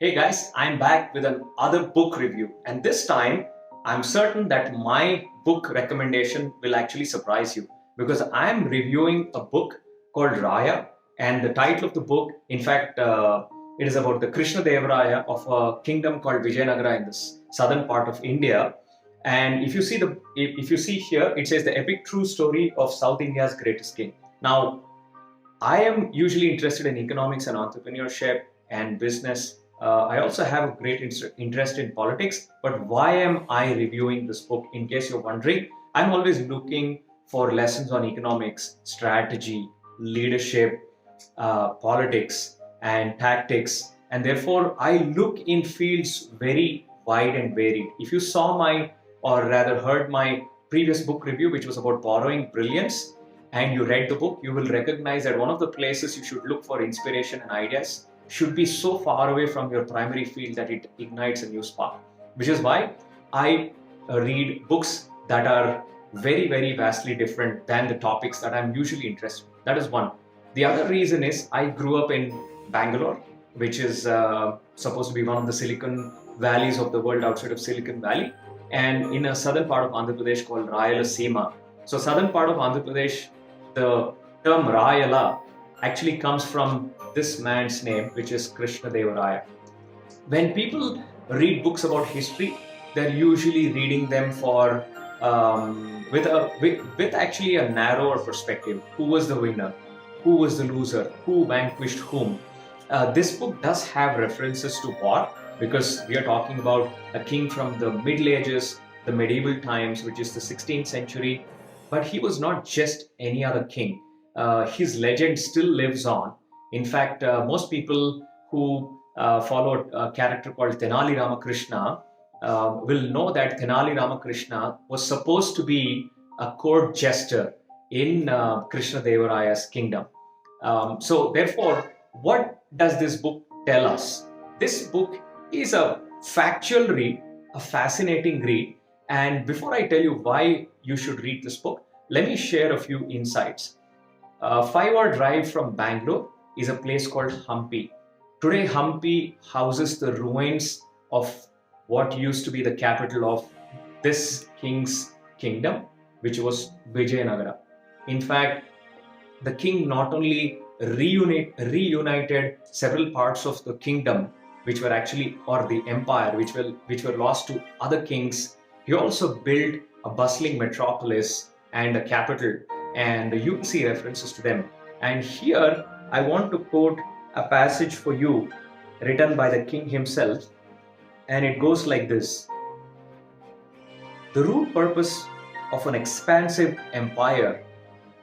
Hey guys, I'm back with another book review, and this time I'm certain that my book recommendation will actually surprise you because I'm reviewing a book called Raya, and the title of the book, in fact, it is about the Krishna Deva Raya of a kingdom called Vijayanagara in this southern part of India. And if you see here, it says the epic true story of South India's greatest king. Now, I am usually interested in economics and entrepreneurship and business. I also have a great interest in politics. But why am I reviewing this book? In case you're wondering, I'm always looking for lessons on economics, strategy, leadership, politics, and tactics. And therefore, I look in fields very wide and varied. If you saw my, or rather heard my previous book review, which was about borrowing brilliance, and you read the book, you will recognize that one of the places you should look for inspiration and ideas should be so far away from your primary field that it ignites a new spark. Which is why I read books that are very, very vastly different than the topics that I'm usually interested in. That is one. The other reason is I grew up in Bangalore, which is supposed to be one of the Silicon Valleys of the world outside of Silicon Valley, and in a southern part of Andhra Pradesh called Rayalaseema. So southern part of Andhra Pradesh, the term Rayala actually comes from this man's name, which is Krishna Deva Raya. When people read books about history, they're usually reading them for with actually a narrower perspective. Who was the winner? Who was the loser? Who vanquished whom? This book does have references to war because we are talking about a king from the Middle Ages, the medieval times, which is the 16th century. But he was not just any other king. His legend still lives on. In fact, most people who followed a character called Tenali Ramakrishna will know that Tenali Ramakrishna was supposed to be a court jester in Krishna Deva Raya's kingdom. So therefore, what does this book tell us? This book is a factual read, a fascinating read. And before I tell you why you should read this book, let me share a few insights. A 5-hour drive from Bangalore is a place called Hampi. Today, Hampi houses the ruins of what used to be the capital of this king's kingdom, which was Vijayanagara. In fact, the king not only reunited several parts of the kingdom, which were actually, or the empire, which were lost to other kings. He also built a bustling metropolis and a capital, and you will see references to them. And here, I want to quote a passage for you written by the king himself, and it goes like this. The root purpose of an expansive empire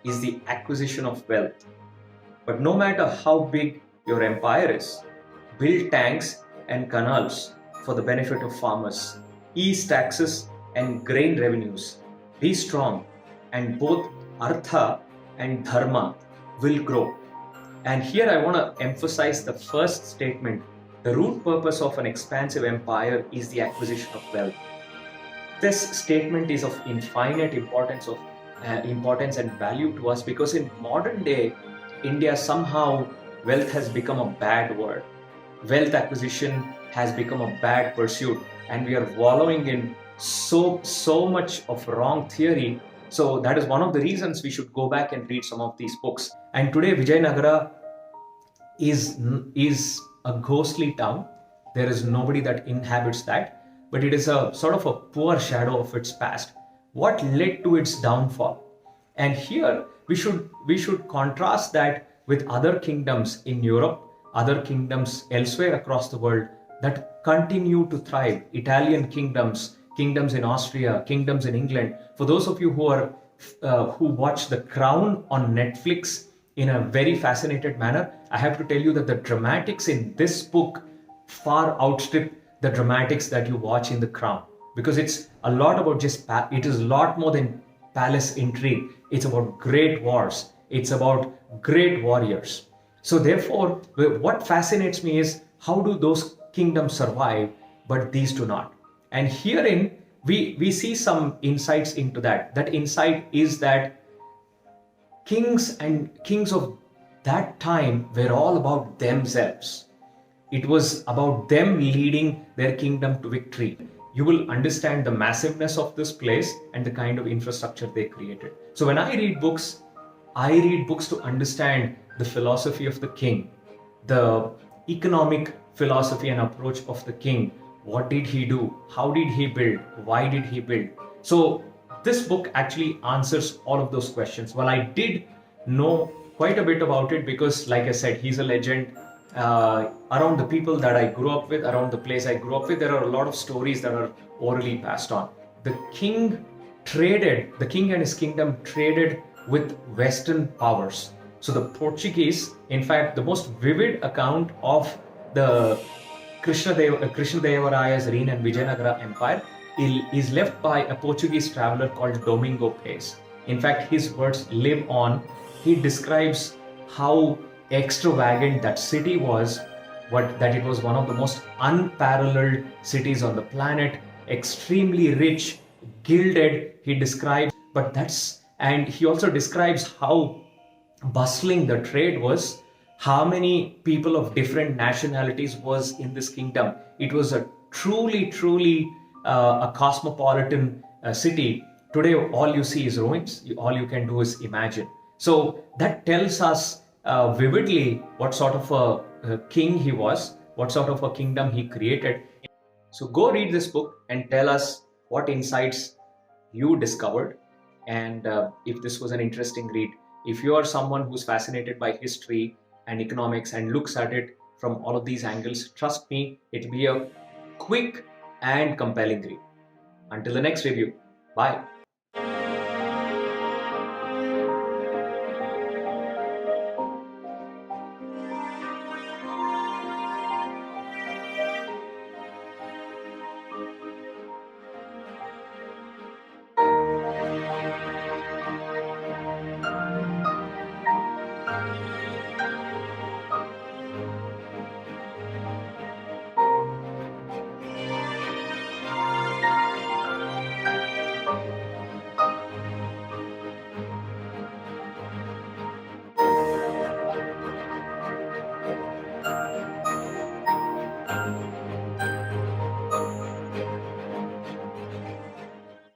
is the acquisition of wealth. But no matter how big your empire is, build tanks and canals for the benefit of farmers, ease taxes and grain revenues. Be strong, and both Artha and Dharma will grow. And here I want to emphasize the first statement. The root purpose of an expansive empire is the acquisition of wealth. This statement is of infinite importance and value to us because in modern day India, somehow wealth has become a bad word. Wealth acquisition has become a bad pursuit, and we are wallowing in so much of wrong theory. So that is one of the reasons we should go back and read some of these books. And today Vijayanagara is a ghostly town. There is nobody that inhabits that, but it is a sort of a poor shadow of its past. What led to its downfall? And here we should contrast that with other kingdoms in Europe, other kingdoms elsewhere across the world that continue to thrive. Italian kingdoms in Austria, kingdoms in England. For those of you who watch The Crown on Netflix in a very fascinated manner, I have to tell you that the dramatics in this book far outstrip the dramatics that you watch in The Crown, because it's a lot about it is a lot more than palace intrigue. It's about great wars. It's about great warriors. So therefore, what fascinates me is how do those kingdoms survive, but these do not? And herein, we see some insights into that. That insight is that kings of that time were all about themselves. It was about them leading their kingdom to victory. You will understand the massiveness of this place and the kind of infrastructure they created. So when I read books to understand the philosophy of the king, the economic philosophy and approach of the king. What did he do? How did he build? Why did he build? So this book actually answers all of those questions. Well, I did know quite a bit about it because, like I said, he's a legend. Around the people that I grew up with, around the place I grew up with, there are a lot of stories that are orally passed on. The king and his kingdom traded with Western powers. So the Portuguese, in fact, the most vivid account of the Krishna Deva Raya's reign and Vijayanagara Empire is left by a Portuguese traveler called Domingo Paes. In fact, his words live on. He describes how extravagant that city was, that it was one of the most unparalleled cities on the planet, extremely rich, gilded. He describes, and he also describes how bustling the trade was, how many people of different nationalities was in this kingdom. It was a truly a cosmopolitan city. Today all you see is ruins, all you can do is imagine. So that tells us vividly what sort of a king he was, what sort of a kingdom he created. So go read this book and tell us what insights you discovered, and if this was an interesting read. If you are someone who's fascinated by history and economics and looks at it from all of these angles, trust me, it'll be a quick and compelling read. Until the next review, bye.